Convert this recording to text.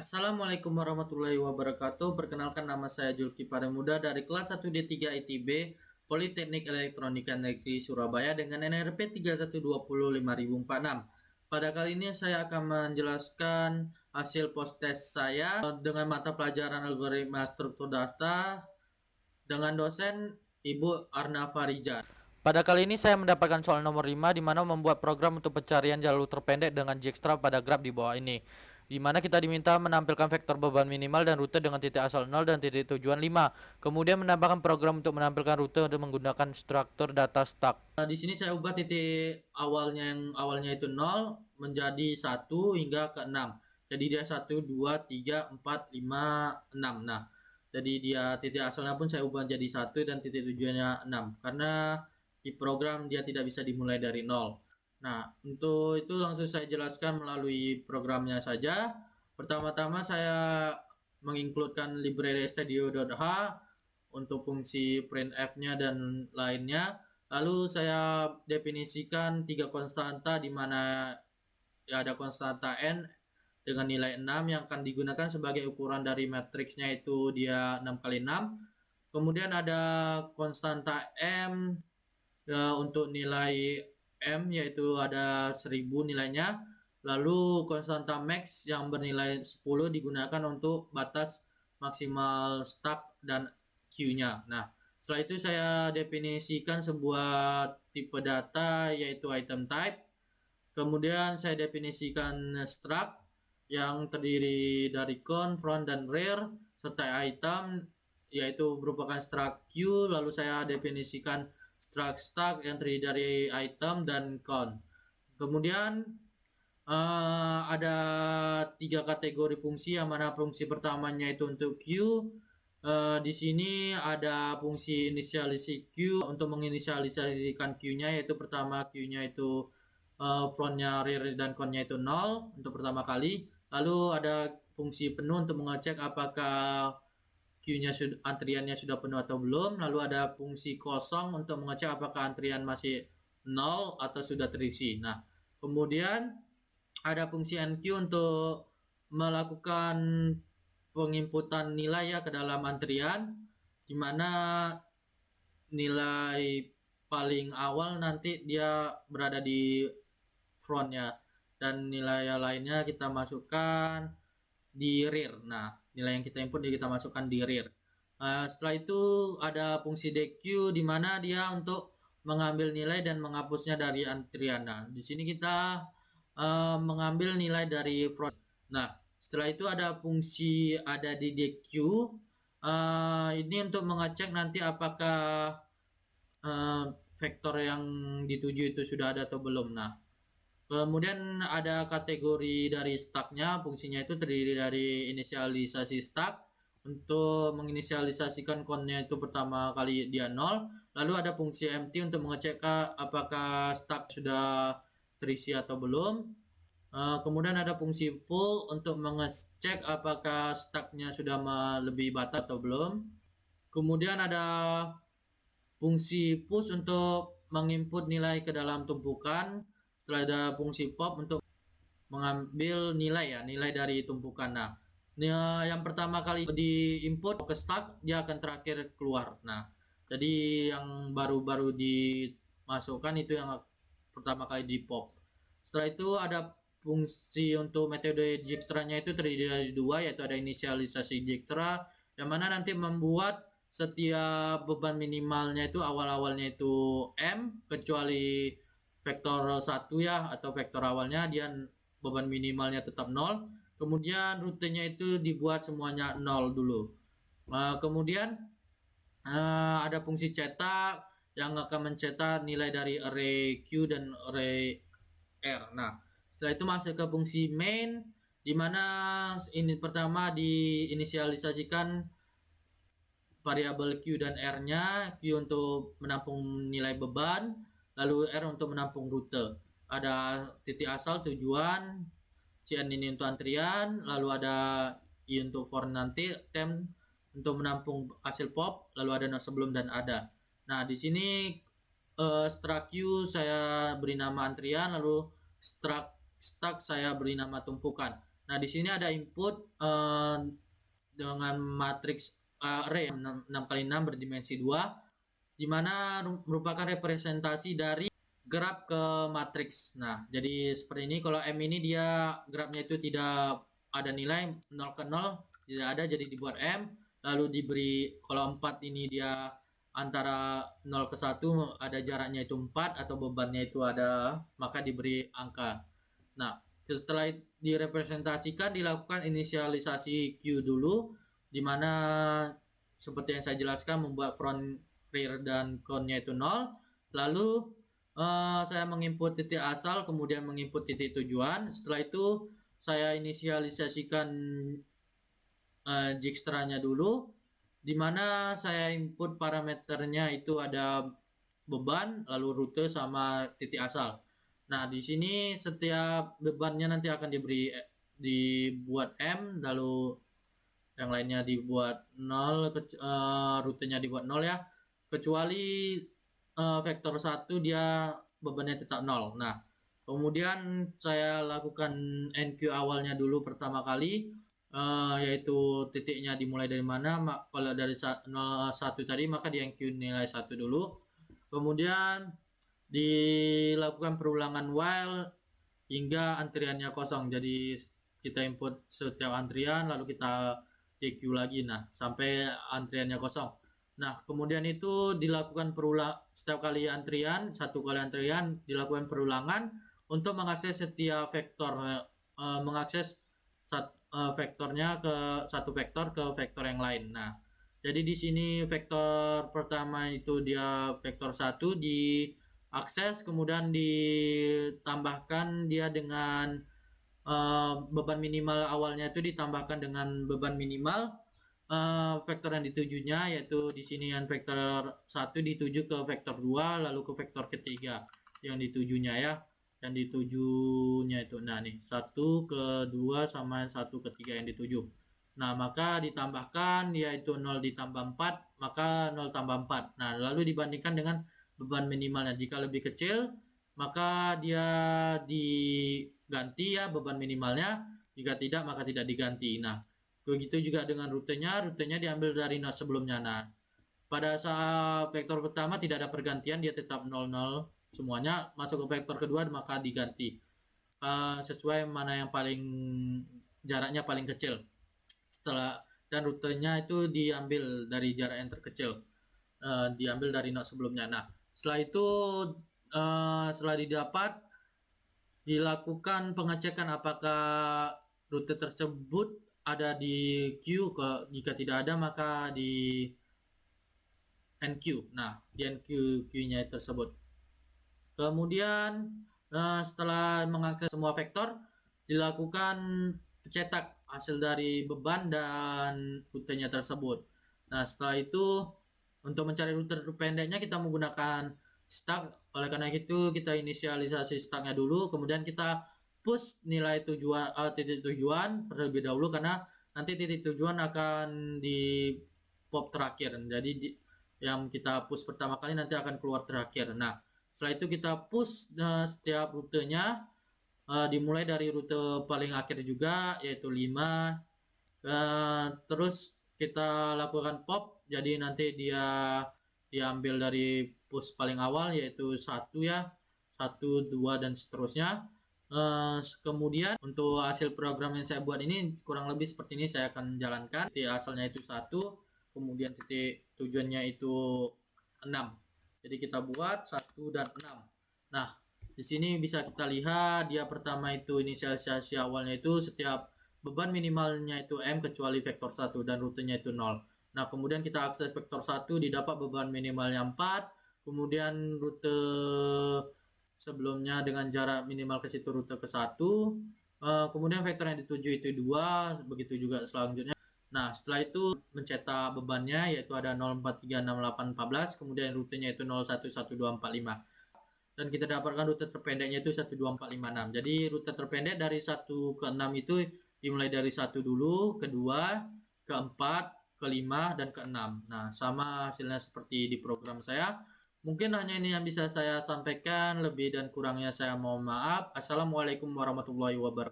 Assalamualaikum warahmatullahi wabarakatuh. Perkenalkan, nama saya Julkipari Muda dari kelas 1D3 ITB Politeknik Elektronika Negeri Surabaya dengan NRP 3120546. Pada kali ini saya akan menjelaskan hasil post test saya dengan mata pelajaran algoritma struktur data dengan dosen Ibu Arna Farijan. Pada kali ini saya mendapatkan soal nomor 5 di mana membuat program untuk pencarian jalur terpendek dengan Dijkstra pada graf di bawah ini. Di mana kita diminta menampilkan vektor beban minimal dan rute dengan titik asal 0 dan titik tujuan 5. Kemudian menambahkan program untuk menampilkan rute untuk menggunakan struktur data stack. Di sini saya ubah titik awalnya yang awalnya itu 0 menjadi 1 hingga ke 6. Jadi dia 1, 2, 3, 4, 5, 6. Nah, jadi dia titik asalnya pun saya ubah jadi 1 dan titik tujuannya 6. Karena di program dia tidak bisa dimulai dari 0. Nah, untuk itu langsung saya jelaskan melalui programnya saja. Pertama-tama saya mengincludekan library stdio.h untuk fungsi printf-nya dan lainnya. Lalu saya definisikan tiga konstanta di mana ada konstanta n dengan nilai 6 yang akan digunakan sebagai ukuran dari matriksnya, itu dia 6 kali 6. Kemudian ada konstanta m untuk nilai M yaitu ada 1000 nilainya. Lalu konstanta max yang bernilai 10 digunakan untuk batas maksimal stack dan Q-nya. Nah, setelah itu saya definisikan sebuah tipe data yaitu item type. Kemudian saya definisikan struct yang terdiri dari count, front, dan rear serta item yaitu merupakan struct Q. Lalu saya definisikan struct stack yang terdiri dari item dan count. Kemudian ada tiga kategori fungsi, yang mana fungsi pertamanya itu untuk Q. Di sini ada fungsi inisialisasi Q untuk menginisialisasikan Q-nya, yaitu pertama Q-nya itu frontnya, rear, dan count-nya itu 0 untuk pertama kali. Lalu ada fungsi penuh untuk mengecek apakah Q-nya antriannya sudah penuh atau belum. Lalu ada fungsi kosong untuk mengecek apakah antrian masih 0 atau sudah terisi. Nah, kemudian ada fungsi NQ untuk melakukan penginputan nilai ya ke dalam antrian, di mana nilai paling awal nanti dia berada di frontnya dan nilai lainnya kita masukkan di rear. Nah, nilai yang kita input kita masukkan di rear. Setelah itu ada fungsi DQ di mana dia untuk mengambil nilai dan menghapusnya dari antrian. Nah, di sini kita mengambil nilai dari front. Nah, setelah itu ada fungsi ada di DQ. Ini untuk mengecek nanti apakah vektor yang dituju itu sudah ada atau belum. Nah, kemudian ada kategori dari stacknya, fungsinya itu terdiri dari inisialisasi stack untuk menginisialisasikan count-nya itu pertama kali dia 0. Lalu ada fungsi empty untuk mengecek apakah stack sudah terisi atau belum. Kemudian ada fungsi pull untuk mengecek apakah stacknya sudah melebihi batas atau belum. Kemudian ada fungsi push untuk menginput nilai ke dalam tumpukan. Setelah ada fungsi pop untuk mengambil nilai ya, nilai dari tumpukan. Nah, yang pertama kali di input ke stack, dia akan terakhir keluar. Nah, jadi yang baru-baru dimasukkan itu yang pertama kali di pop. Setelah itu ada fungsi untuk metode Dijkstra-nya itu terdiri dari dua, yaitu ada inisialisasi Dijkstra yang mana nanti membuat setiap beban minimalnya itu awal-awalnya itu M kecuali vektor 1 ya, atau vektor awalnya dia beban minimalnya tetap 0. Kemudian rutenya itu dibuat semuanya 0 dulu. Kemudian ada fungsi cetak yang akan mencetak nilai dari array Q dan array R. Nah, setelah itu masuk ke fungsi main, di mana ini pertama diinisialisasikan variabel Q dan R-nya. Q untuk menampung nilai beban, lalu R untuk menampung rute. Ada titik asal, tujuan, CN ini untuk antrian, lalu ada I untuk for nanti, tem untuk menampung hasil pop, lalu ada not sebelum dan ada. Nah, di sini struct Q saya beri nama antrian, lalu struct stack saya beri nama tumpukan. Nah, di sini ada input dengan matriks array 6x6 berdimensi 2, di mana merupakan representasi dari graf ke matriks. Nah, jadi seperti ini. Kalau M ini dia grafnya itu tidak ada nilai 0 ke 0, tidak ada, jadi dibuat M. Lalu diberi kalau 4 ini dia antara 0 ke 1 ada jaraknya itu 4 atau bebannya itu ada, maka diberi angka. Nah, setelah direpresentasikan dilakukan inisialisasi Q dulu, di mana seperti yang saya jelaskan membuat front, rear dan cone-nya itu 0. Lalu saya menginput titik asal, kemudian menginput titik tujuan. Setelah itu saya inisialisasikan Dijkstra-nya dulu, di mana saya input parameternya itu ada beban, lalu rute sama titik asal. Nah, di sini setiap bebannya nanti akan dibuat M, lalu yang lainnya dibuat 0, rutenya dibuat 0 ya. Kecuali vektor 1 dia bebannya tetap 0. Nah, kemudian saya lakukan NQ awalnya dulu pertama kali, yaitu titiknya dimulai dari mana. Kalau dari 1 tadi maka di NQ nilai 1 dulu. Kemudian dilakukan perulangan while hingga antriannya kosong. Jadi kita input setiap antrian lalu kita DQ lagi, nah sampai antriannya kosong. Nah, kemudian itu dilakukan setiap kali antrian, satu kali antrian dilakukan perulangan untuk mengakses setiap vektor, mengakses vektornya ke satu vektor ke vektor yang lain. Nah, jadi di sini vektor pertama itu dia vektor 1 diakses, kemudian ditambahkan dia dengan beban minimal awalnya itu ditambahkan dengan beban minimal vektor yang ditujunya, yaitu di sini yang vektor 1 dituju ke vektor 2 lalu ke vektor ketiga yang ditujunya ya, yang ditujunya itu. Nah, nih 1 ke 2 sama 1 ke 3 yang dituju. Nah, maka ditambahkan yaitu 0 ditambah 4 maka 0 tambah 4. Nah, lalu dibandingkan dengan beban minimalnya. Jika lebih kecil maka dia diganti ya beban minimalnya, jika tidak maka tidak diganti. Nah, begitu juga dengan rutenya diambil dari node sebelumnya. Nah, pada saat vektor pertama tidak ada pergantian, dia tetap 00 semuanya. Masuk ke vektor kedua maka diganti sesuai mana yang paling jaraknya paling kecil. Dan rutenya itu diambil dari jarak yang terkecil, diambil dari node sebelumnya. Nah, setelah itu setelah didapat dilakukan pengecekan apakah rute tersebut ada di Q. Jika tidak ada maka di NQ. Nah, di NQ Q-nya tersebut. Kemudian setelah mengakses semua vektor dilakukan cetak hasil dari beban dan rutenya tersebut. Nah, setelah itu untuk mencari rute terpendeknya kita menggunakan stack. Oleh karena itu kita inisialisasi stacknya dulu, kemudian kita push nilai tujuan titik tujuan terlebih dahulu, karena nanti titik tujuan akan di pop terakhir. Jadi yang kita push pertama kali nanti akan keluar terakhir. Nah, setelah itu kita push setiap rutenya, dimulai dari rute paling akhir juga yaitu 5. Terus kita lakukan pop, jadi nanti dia diambil dari push paling awal yaitu 1 ya, 1, 2 dan seterusnya. Kemudian untuk hasil program yang saya buat ini kurang lebih seperti ini saya akan jalankan. Titik asalnya itu 1, kemudian titik tujuannya itu 6. Jadi kita buat 1 dan 6. Nah, di sini bisa kita lihat dia pertama itu inisialisasi awalnya itu setiap beban minimalnya itu M kecuali vektor 1 dan rutenya itu 0. Nah, kemudian kita akses vektor 1 didapat beban minimalnya 4, kemudian rute sebelumnya dengan jarak minimal ke situ rute ke 1, kemudian vektor yang dituju itu 2, begitu juga selanjutnya. Nah, setelah itu mencetak bebannya yaitu ada 0436814, kemudian rutenya itu 011245. Dan kita dapatkan rute terpendeknya itu 12456. Jadi rute terpendek dari 1 ke 6 itu dimulai dari 1 dulu, kedua, keempat, kelima, dan keenam. Nah, sama hasilnya seperti di program saya. Mungkin hanya ini yang bisa saya sampaikan, lebih dan kurangnya saya mohon maaf. Assalamualaikum warahmatullahi wabarakatuh.